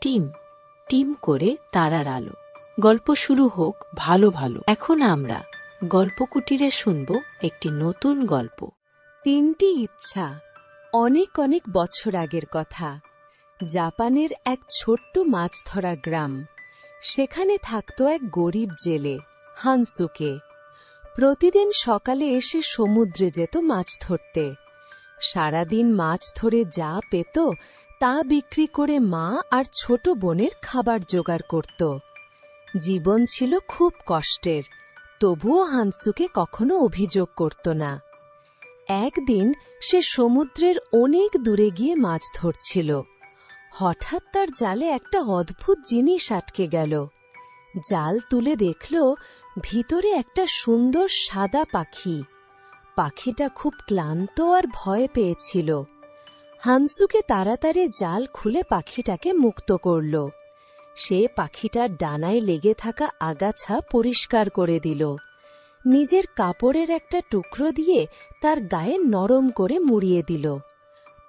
Team team করে তারার আলো। গল্প শুরু হোক ভালো ভালো। এখন আমরা গল্প কুটিরে শুনব একটি নতুন গল্প। 3টি ইচ্ছা। অনেক অনেক বছর আগের কথা। জাপানের এক ছোট্ট মাছ ধরা গ্রাম। সেখানে থাকত এক গরিব জেলে, হানসুকে। প্রতিদিন সকালে এসে সমুদ্রে যেত মাছ ধরতে। সারাদিন মাছ ধরে যা পেত তা বিক্রি করে মা আর ছোট বোনের খাবার জোগাড় করত। জীবন ছিল খুব কষ্টের, তবুও হানসুকে কখনো অভিযোগ করত না। একদিন সে সমুদ্রের অনেক দূরে গিয়ে মাছ ধরছিল। হঠাৎ তার জালে একটা অদ্ভুত জিনিস আটকে গেল। জাল তুলে দেখল ভিতরে একটা সুন্দর সাদা পাখি। পাখিটা খুব ক্লান্ত আর ভয় পেয়েছিল। হানসুকে তাড়াতাড়ি জাল খুলে পাখিটাকে মুক্ত করল। সে পাখিটার ডানায় লেগে থাকা আগাছা পরিষ্কার করে দিল। নিজের কাপড়ের একটা টুকরো দিয়ে তার গায়ে নরম করে মুড়িয়ে দিল।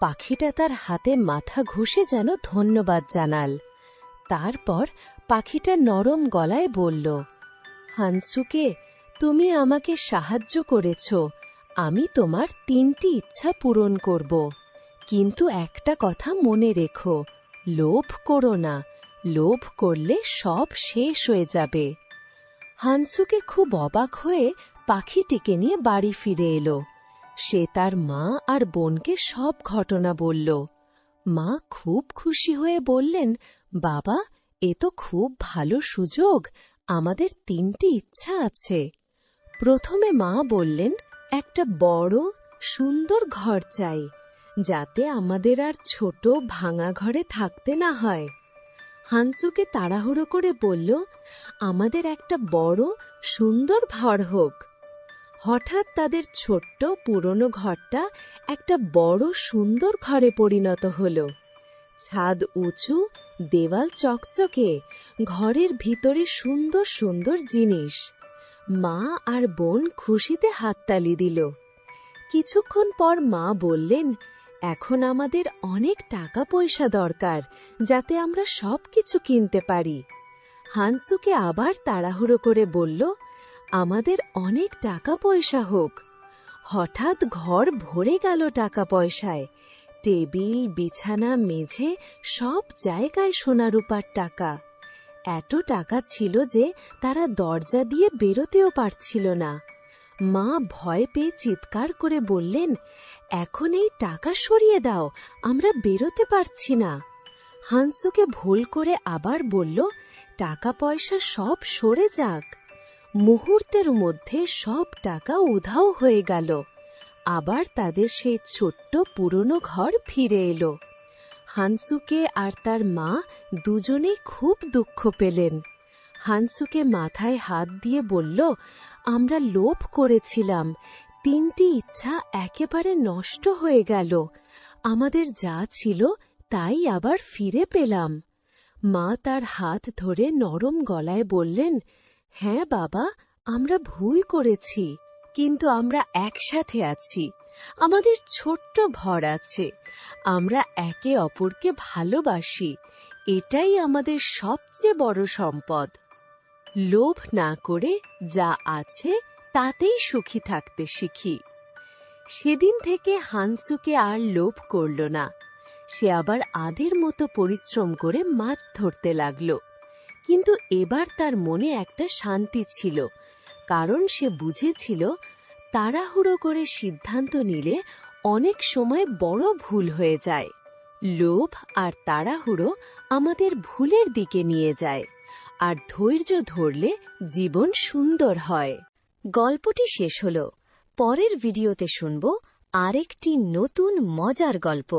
পাখিটা তার হাতে মাথা ঘষে যেন ধন্যবাদ জানাল। তারপর পাখিটা নরম গলায় বলল, হানসুকে, তুমি আমাকে সাহায্য করেছ। আমি তোমার 3টি ইচ্ছা পূরণ করব। কিন্তু একটা কথা মনে রেখো, লোভ করো না। লোভ করলে সব শেষ হয়ে যাবে। হানসুকে খুব অবাক হয়ে পাখিটিকে নিয়ে বাড়ি ফিরে এলো। সে তার মা আর বোনকে সব ঘটনা বলল। মা খুব খুশি হয়ে বললেন, বাবা, এ তো খুব ভালো সুযোগ। আমাদের 3টি ইচ্ছা আছে। প্রথমে মা বললেন, একটা বড় সুন্দর ঘর চাই, যাতে আমাদের আর ছোট ভাঙা ঘরে থাকতে না হয়। হানসুকে তাড়াহুড়ো করে বলল, আমাদের একটা বড় সুন্দর ঘর হোক। হঠাৎ তাদের ছোট্ট পুরনো ঘরটা একটা বড় সুন্দর ঘরে পরিণত হল। ছাদ উঁচু, দেওয়াল চকচকে, ঘরের ভিতরে সুন্দর সুন্দর জিনিস। মা আর বোন খুশিতে হাততালি দিল। কিছুক্ষণ পর মা বললেন, এখন আমাদের অনেক টাকা পয়সা দরকার, যাতে আমরা সবকিছু কিনতে পারি। হানসুকে আবার তাড়াহুড়ো করে বলল, আমাদের অনেক টাকা পয়সা হোক। হঠাৎ ঘর ভরে গেল টাকা পয়সায়। টেবিল, বিছানা, মেঝে, সব জায়গায় সোনারূপার টাকা। এত টাকা ছিল যে তারা দরজা দিয়ে বেরোতেও পারছিল না। মা ভয় পেয়ে চিৎকার করে বললেন, এখন এই টাকা সরিয়ে দাও, আমরা বেরোতে পারছি না। হানসুকে ভুল করে আবার বলল, টাকা পয়সা সব সরে যাক। মুহূর্তের মধ্যে সব টাকা উধাও হয়ে গেল। আবার তাদের সেই ছোট্ট পুরনো ঘর ফিরে এলো। হানসুকে আর তার মা দুজনেই খুব দুঃখ পেলেন। হানসুকে মাথায় হাত দিয়ে বলল, আমরা লোভ করেছিলাম, 3টি ইচ্ছা একেবারে নষ্ট হয়ে গেল। আমাদের যা ছিল তাই আবার ফিরে পেলাম। মা তার হাত ধরে নরম গলায় বললেন, হ্যাঁ বাবা, আমরা ভুল করেছি, কিন্তু আমরা একসাথে আছি। আমাদের ছোট্ট ঘর আছে। আমরা একে অপরকে ভালোবাসি। এটাই আমাদের সবচেয়ে বড় সম্পদ। লোভ না করে যা আছে তাতেই সুখী থাকতে শিখি। সেদিন থেকে হানসুকে আর লোভ করল না। সে আবার আদের মতো পরিশ্রম করে মাছ ধরতে লাগল। কিন্তু এবার তার মনে একটা শান্তি ছিল, কারণ সে বুঝেছিল তাড়াহুড়ো করে সিদ্ধান্ত নিলে অনেক সময় বড় ভুল হয়ে যায়। লোভ আর তাড়াহুড়ো আমাদের ভুলের দিকে নিয়ে যায়, আর ধৈর্য ধরলে জীবন সুন্দর হয়। গল্পটি শেষ হল। পরের ভিডিওতে শুনব আরেকটি নতুন মজার গল্প।